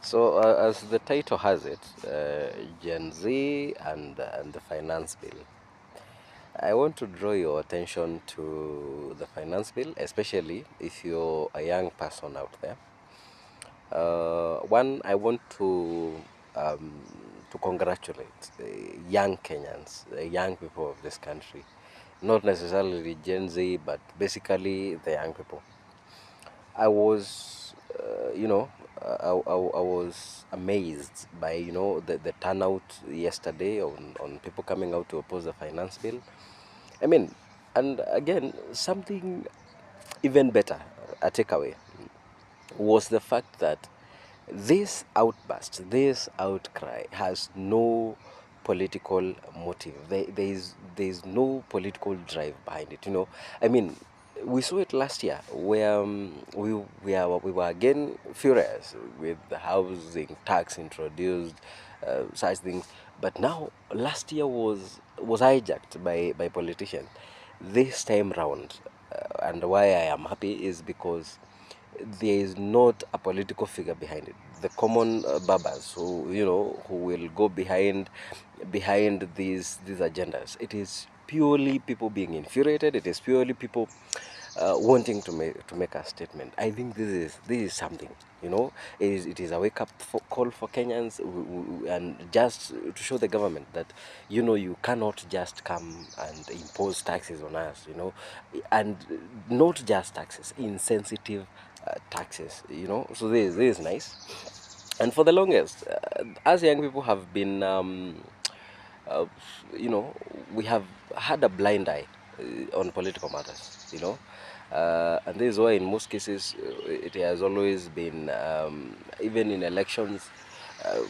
So, as the title has it, Gen Z and the finance bill. I want to draw your attention to the finance bill, especially if you're a young person out there. One, I want to congratulate the young Kenyans, the young people of this country, not necessarily Gen Z, but basically the young people. I was, I was amazed by, the turnout yesterday on people coming out to oppose the finance bill. I mean, and again, something even better, a takeaway, was the fact that this outburst, this outcry has no political motive. There is no political drive behind it. I mean, we saw it last year where we were again furious with the housing tax introduced, such things. But now last year was hijacked by politicians. This time round, and why I am happy is because there is not a political figure behind it. The common barbers who will go behind these agendas. It is purely people being infuriated. It is purely people wanting to make a statement. I think this is something. It is a wake up call for Kenyans, and just to show the government that you cannot just come and impose taxes on us. And not just taxes, insensitive taxes. So this is nice. And for the longest, as young people have been, uh, you know, we have had a blind eye on political matters. And this is why in most cases it has always been, even in elections, uh,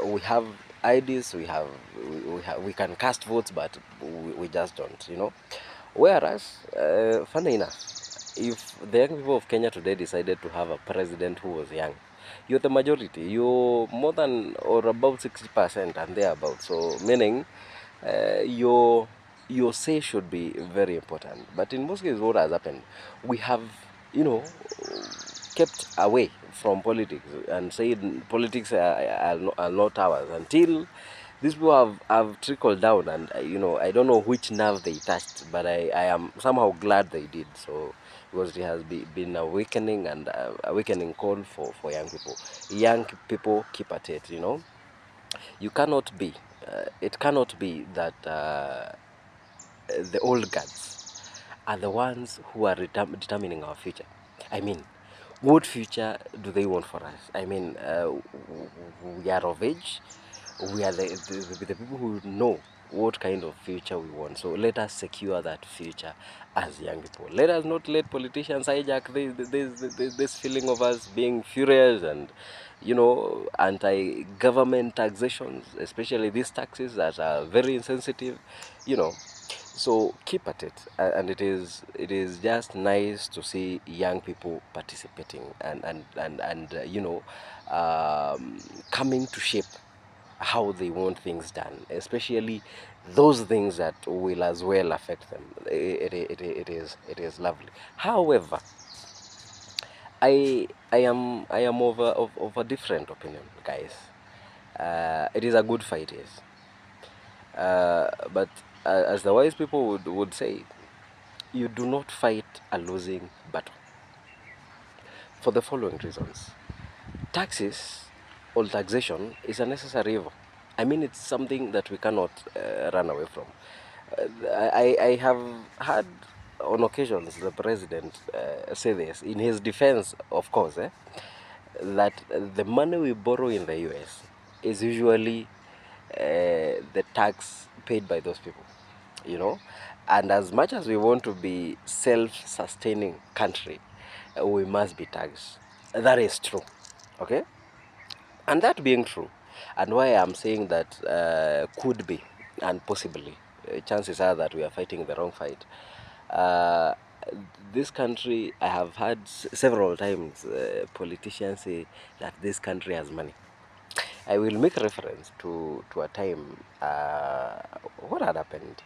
we have ideas, we can cast votes, but we just don't. Whereas, funny enough, if the young people of Kenya today decided to have a president who was young, you're the majority. You're more than or about 60% and thereabout. So meaning, your say should be very important. But in most cases, what has happened, we have, you know, kept away from politics and said politics are not ours until these people have trickled down. And I don't know which nerve they touched, but I am somehow glad they did so, because it has been awakening, and awakening call for young people. Young people, keep at it. You cannot be it cannot be that the old guards are the ones who are determining our future. I mean, what future do they want for us? I mean, we are of age. We are the people who know what kind of future we want. So let us secure that future as young people. Let us not let politicians hijack this feeling of us being furious and, anti-government taxations, especially these taxes that are very insensitive. You know, so keep at it, and it is just nice to see young people participating and coming to shape how they want things done, especially those things that will as well affect them. It is lovely. However, I am of a different opinion, guys. It is a good fight, yes. But as the wise people would say, you do not fight a losing battle for the following reasons. Taxes or taxation is a necessary evil. I mean, it's something that we cannot run away from. I have had on occasions the president say this in his defense, of course, that the money we borrow in the US is usually the tax paid by those people, you know. And as much as we want to be self-sustaining country, we must be taxed. That is true, okay. And that being true, and why I'm saying that could be and possibly, chances are that we are fighting the wrong fight. Uh, this country, I have heard several times politicians say that this country has money. I will make reference to a time, what had happened,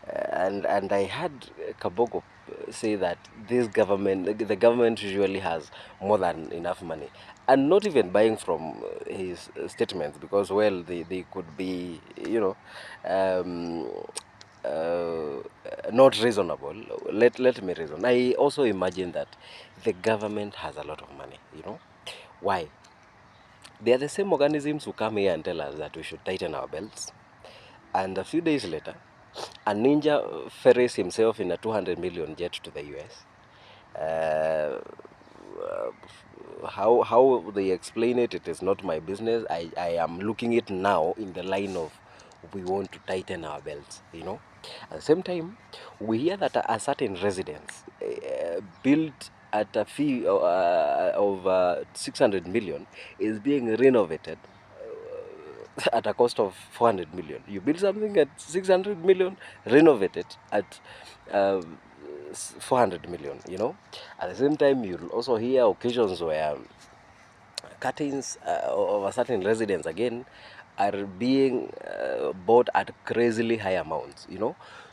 and I had Kabogo say that the government usually has more than enough money. and not even buying from his statements, because well, they could be, um, uh, not reasonable. Let me reason. I also imagine that the government has a lot of money. Why? They are the same organisms who come here and tell us that we should tighten our belts, and a few days later, a ninja ferries himself in a 200 million jet to the US. Uh, how they explain it, it is not my business. I am looking it now in the line of, we want to tighten our belts. At the same time, we hear that a certain residence built at a fee of 600 million is being renovated at a cost of 400 million. You build something at 600 million, renovate it at uh, 400 million. At the same time, you'll also hear occasions where curtains of a certain residence again are being bought at crazily high amounts.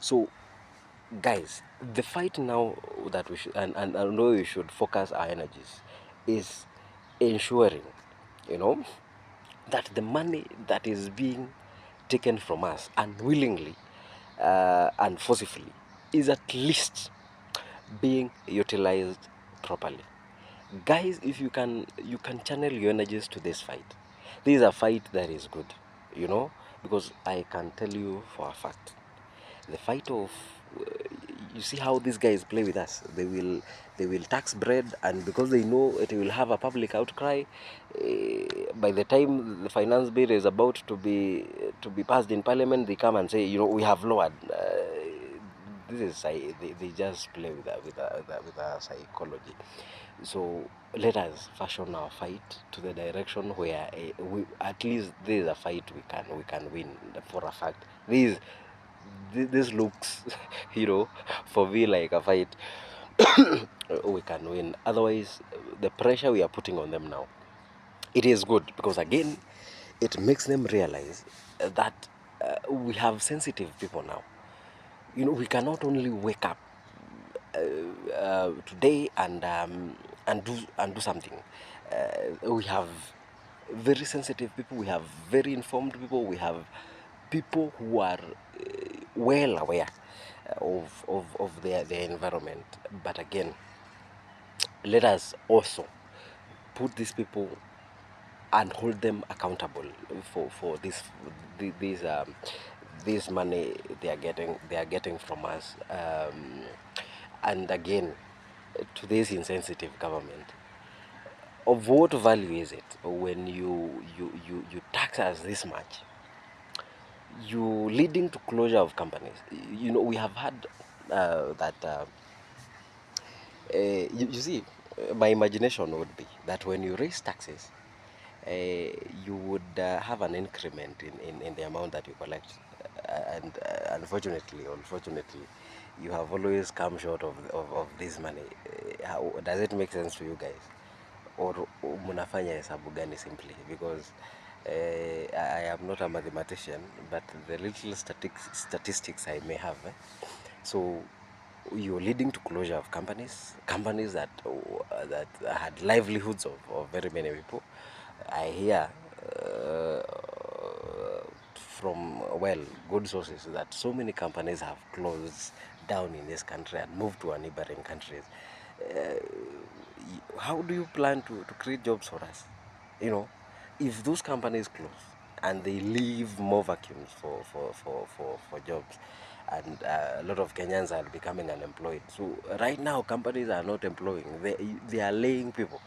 So guys, the fight now that we should, and where we should focus our energies, is ensuring, you know that the money that is being taken from us unwillingly and forcibly is at least being utilized properly. Guys, if you can channel your energies to this fight. This is a fight that is good, you know because I can tell you for a fact, the fight of uh, you see how these guys play with us. They will tax bread, and because they know it will have a public outcry, by the time the finance bill is about to be passed in parliament, they come and say, we have lowered. This is they just play with our psychology. So let us fashion our fight to the direction where at least this is a fight we can win for a fact. This looks, for me like a fight we can win. Otherwise, the pressure we are putting on them now, it is good, because again, it makes them realize that we have sensitive people now. We cannot only wake up today and do something. We have very sensitive people. We have very informed people. We have people who are well aware of their environment. But again, let us also put these people and hold them accountable for this money they are getting from us. And again, to this insensitive government, of what value is it when you tax us this much, you leading to closure of companies? We have had that you see, my imagination would be that when you raise taxes, you would have an increment in the amount that you collect. And unfortunately, you have always come short of this money. How does it make sense to you guys? Or mnafanya hesabu gani simply? Because I am not a mathematician, but the little statistics I may have. So you're leading to closure of companies that had livelihoods of very many people. I hear from, well, good sources that so many companies have closed down in this country and moved to neighboring countries. Uh, how do you plan to create jobs for us? If those companies close and they leave more vacuums for jobs, and a lot of Kenyans are becoming unemployed. So right now, companies are not employing; they are laying people.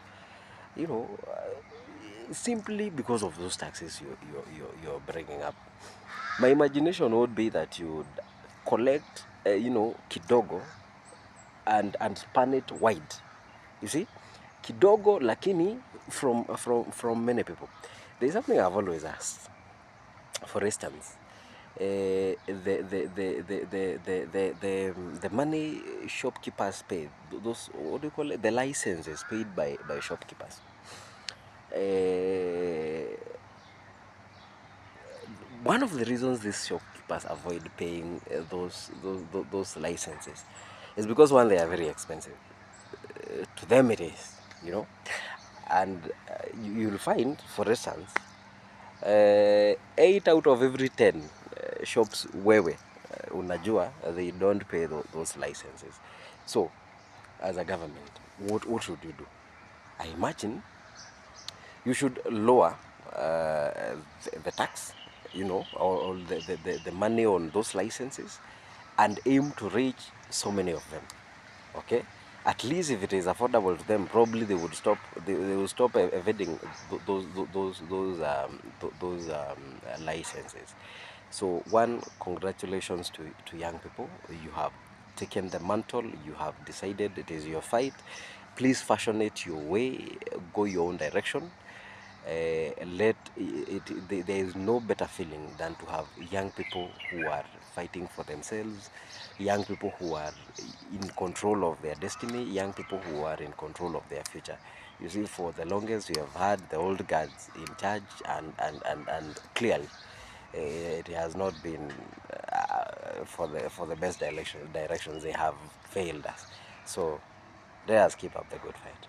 Simply because of those taxes you're bringing up. My imagination would be that you would collect, kidogo, and span it wide. You see, kidogo, lakini from many people. There's something I've always asked. For instance, the money shopkeepers pay, those, what do you call it, the licenses paid by shopkeepers. Uh, One of the reasons these shopkeepers avoid paying those licenses is because, one, they are very expensive. To them it is, you know. And you'll find, for instance, 8 out of every 10 shops wewe unajua they don't pay those licenses. So as a government, what should you do? I imagine you should lower the tax, or the money on those licenses, and aim to reach so many of them. Okay, at least if it is affordable to them, probably they would stop. They will stop evading those licenses. So one, congratulations to young people. You have taken the mantle. You have decided it is your fight. Please fashion it your way. Go your own direction. There is no better feeling than to have young people who are fighting for themselves, young people who are in control of their destiny, young people who are in control of their future. You see, for the longest we have had the old guards in charge, and clearly it has not been for the best directions. They have failed us. So let us keep up the good fight.